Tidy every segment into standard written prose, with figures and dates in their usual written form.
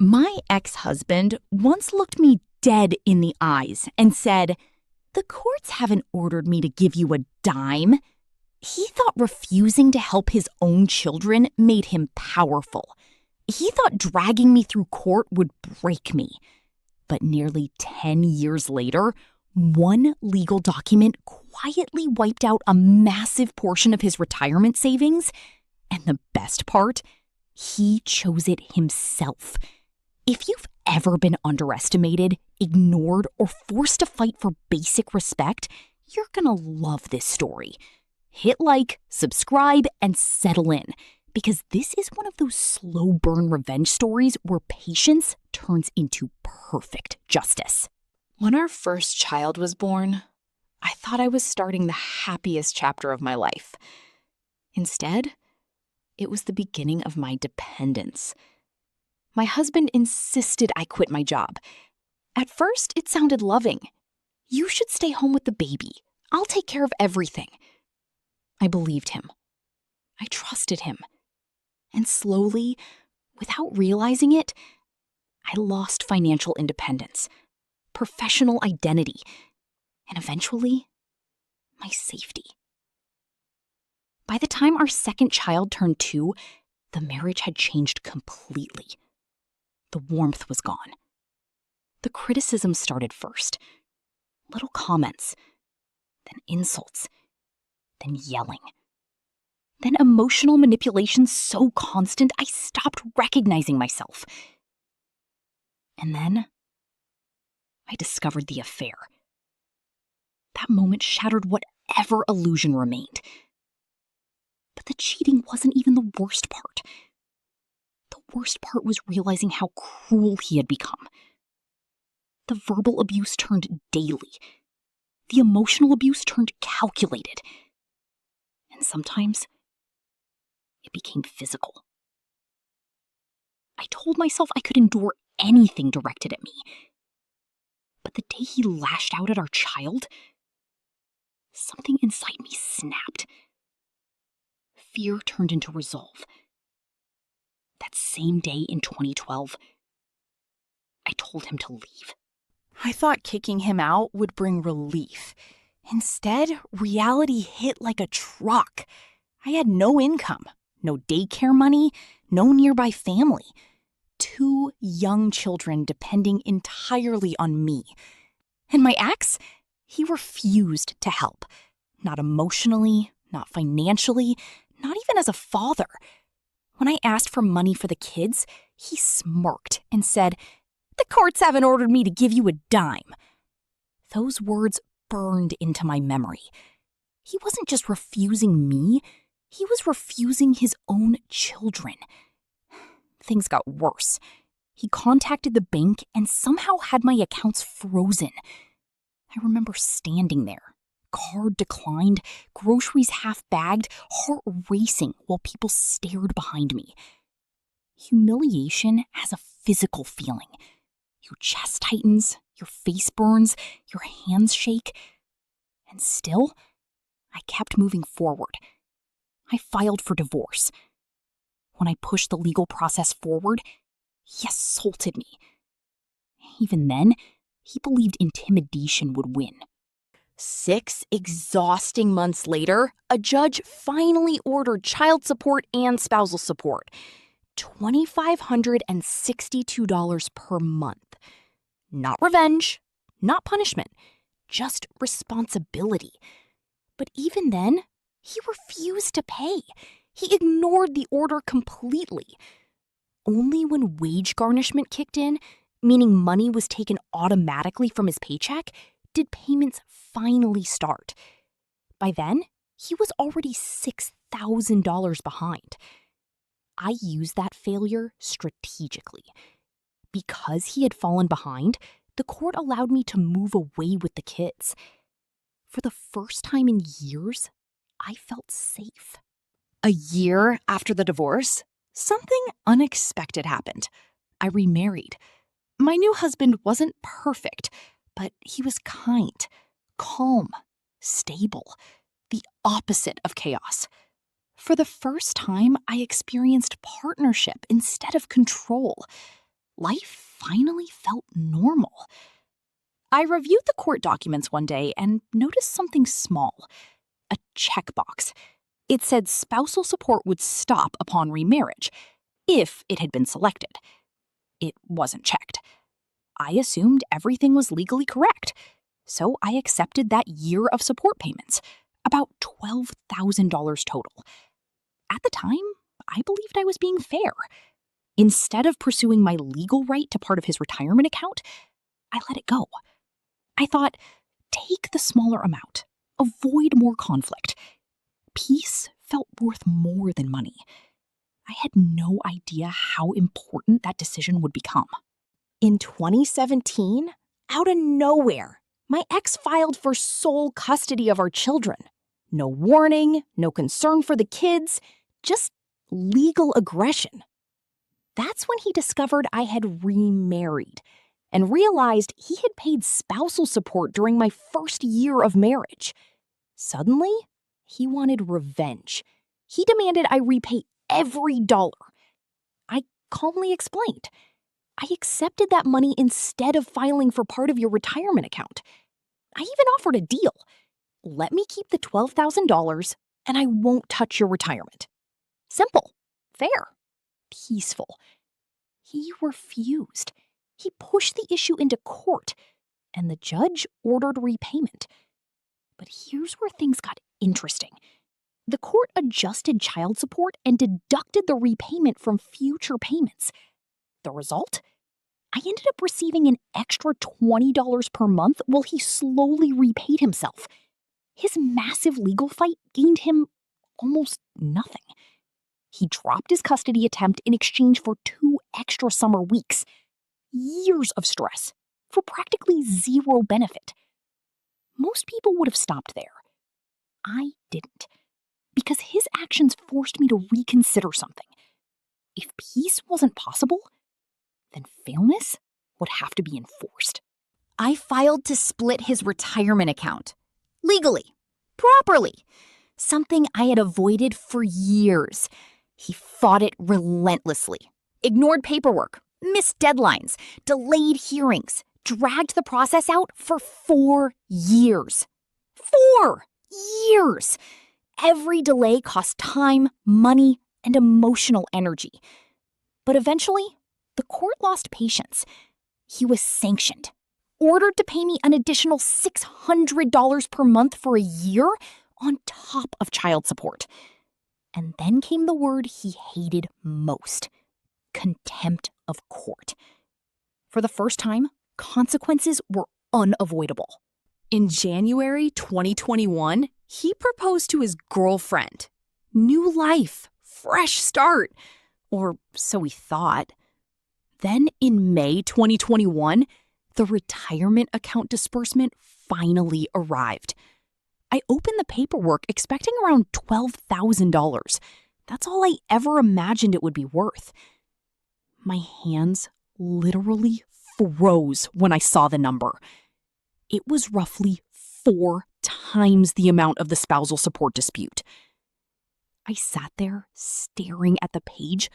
My ex-husband once looked me dead in the eyes and said, "The courts haven't ordered me to give you a dime." He thought refusing to help his own children made him powerful. He thought dragging me through court would break me. But nearly 10 years later, one legal document quietly wiped out a massive portion of his retirement savings. And the best part, he chose it himself. If you've ever been underestimated, ignored, or forced to fight for basic respect, you're gonna love this story. Hit like, subscribe, and settle in, because this is one of those slow burn revenge stories where patience turns into perfect justice. When our first child was born, I thought I was starting the happiest chapter of my life. Instead, it was the beginning of my dependence. My husband insisted I quit my job. At first, it sounded loving. "You should stay home with the baby. I'll take care of everything." I believed him. I trusted him. And slowly, without realizing it, I lost financial independence, professional identity, and eventually, my safety. By the time our second child turned 2, the marriage had changed completely. The warmth was gone. The criticism started first. Little comments, then insults, then yelling. Then emotional manipulation so constant I stopped recognizing myself. And then I discovered the affair. That moment shattered whatever illusion remained. But the cheating wasn't even the worst part. The worst part was realizing how cruel he had become. The verbal abuse turned daily. The emotional abuse turned calculated. And sometimes, it became physical. I told myself I could endure anything directed at me. But the day he lashed out at our child, something inside me snapped. Fear turned into resolve. That same day in 2012, I told him to leave. I thought kicking him out would bring relief. Instead, reality hit like a truck. I had no income, no daycare money, no nearby family. 2 young children depending entirely on me. And my ex, he refused to help. Not emotionally, not financially, not even as a father. When I asked for money for the kids, he smirked and said, "The courts haven't ordered me to give you a dime." Those words burned into my memory. He wasn't just refusing me, he was refusing his own children. Things got worse. He contacted the bank and somehow had my accounts frozen. I remember standing there, card declined, groceries half-bagged, heart racing while people stared behind me. Humiliation has a physical feeling. Your chest tightens, your face burns, your hands shake. And still, I kept moving forward. I filed for divorce. When I pushed the legal process forward, he assaulted me. Even then, he believed intimidation would win. 6 exhausting months later, a judge finally ordered child support and spousal support. $2,562 per month. Not revenge, not punishment, just responsibility. But even then, he refused to pay. He ignored the order completely. Only when wage garnishment kicked in, meaning money was taken automatically from his paycheck, did payments finally start. By then, he was already $6,000 behind. I used that failure strategically. Because he had fallen behind, the court allowed me to move away with the kids. For the first time in years, I felt safe. A year after the divorce, something unexpected happened. I remarried. My new husband wasn't perfect, but he was kind, calm, stable, the opposite of chaos. For the first time, I experienced partnership instead of control. life finally felt normal. I reviewed the court documents one day and noticed something small, a checkbox. It said spousal support would stop upon remarriage, if it had been selected. It wasn't checked. I assumed everything was legally correct, so I accepted that year of support payments, about $12,000 total. At the time, I believed I was being fair. Instead of pursuing my legal right to part of his retirement account, I let it go. I thought, take the smaller amount, avoid more conflict. Peace felt worth more than money. I had no idea how important that decision would become. In 2017, out of nowhere, my ex filed for sole custody of our children. No warning, no concern for the kids, just legal aggression. That's when he discovered I had remarried and realized he had paid spousal support during my first year of marriage. Suddenly, he wanted revenge. He demanded I repay every dollar. I calmly explained. I accepted that money instead of filing for part of your retirement account. I even offered a deal. Let me keep the $12,000 and I won't touch your retirement. Simple, fair, peaceful. He refused. He pushed the issue into court, and the judge ordered repayment. But here's where things got interesting. The court adjusted child support and deducted the repayment from future payments. The result? I ended up receiving an extra $20 per month while he slowly repaid himself. His massive legal fight gained him almost nothing. He dropped his custody attempt in exchange for 2 extra summer weeks. Years of stress for practically zero benefit. Most people would have stopped there. I didn't, because his actions forced me to reconsider something. If peace wasn't possible, then fairness would have to be enforced. I filed to split his retirement account. Legally. Properly. Something I had avoided for years. He fought it relentlessly. Ignored paperwork, missed deadlines, delayed hearings, dragged the process out for 4 years. 4 years! Every delay cost time, money, and emotional energy. But eventually, the court lost patience. He was sanctioned, ordered to pay me an additional $600 per month for a year on top of child support. And then came the word he hated most: contempt of court. For the first time, consequences were unavoidable. In January 2021, he proposed to his girlfriend. New life, fresh start, or so we thought. Then in May 2021, the retirement account disbursement finally arrived. I opened the paperwork expecting around $12,000. That's all I ever imagined it would be worth. My hands literally froze when I saw the number. It was roughly 4 times the amount of the spousal support dispute. I sat there staring at the page,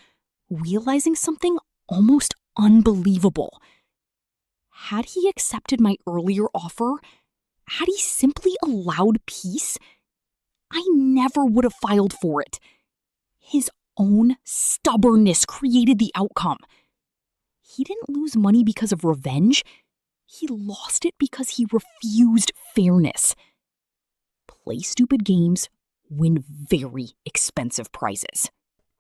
realizing something almost unbelievable. Had he accepted my earlier offer? Had he simply allowed peace? I never would have filed for it. His own stubbornness created the outcome. He didn't lose money because of revenge. He lost it because he refused fairness. Play stupid games, win very expensive prizes.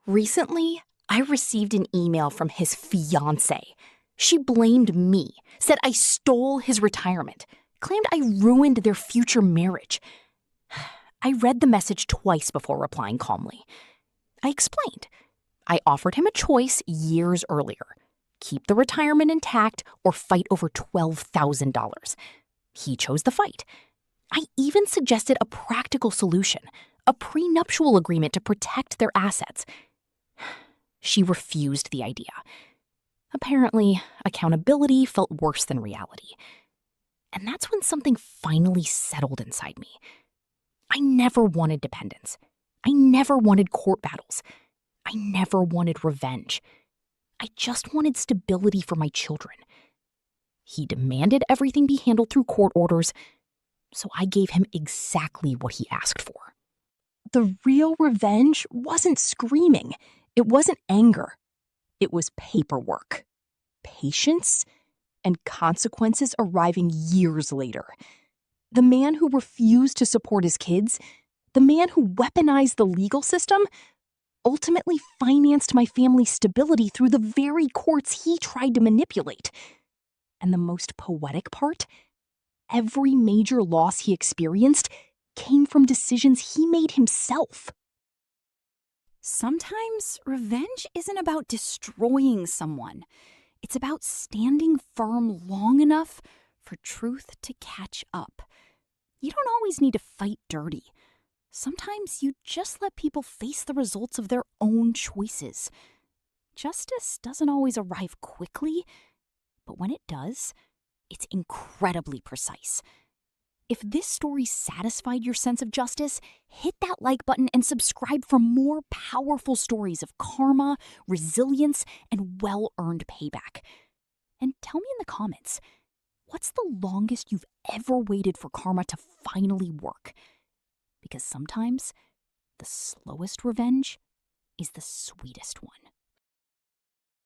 Recently, I received an email from his fiancée. She blamed me, said I stole his retirement, claimed I ruined their future marriage. I read the message twice before replying calmly. I explained. I offered him a choice years earlier: keep the retirement intact or fight over $12,000. He chose the fight. I even suggested a practical solution, a prenuptial agreement to protect their assets. She refused the idea. Apparently, accountability felt worse than reality. And that's when something finally settled inside me. I never wanted dependence. I never wanted court battles. I never wanted revenge. I just wanted stability for my children. He demanded everything be handled through court orders, so I gave him exactly what he asked for. The real revenge wasn't screaming. It wasn't anger. It was paperwork, patience, and consequences arriving years later. The man who refused to support his kids, the man who weaponized the legal system, ultimately financed my family's stability through the very courts he tried to manipulate. And the most poetic part? Every major loss he experienced came from decisions he made himself. Sometimes revenge isn't about destroying someone. It's about standing firm long enough for truth to catch up. You don't always need to fight dirty. Sometimes you just let people face the results of their own choices. Justice doesn't always arrive quickly, but when it does, it's incredibly precise. If this story satisfied your sense of justice, hit that like button and subscribe for more powerful stories of karma, resilience, and well-earned payback. And tell me in the comments, what's the longest you've ever waited for karma to finally work? Because sometimes the slowest revenge is the sweetest one.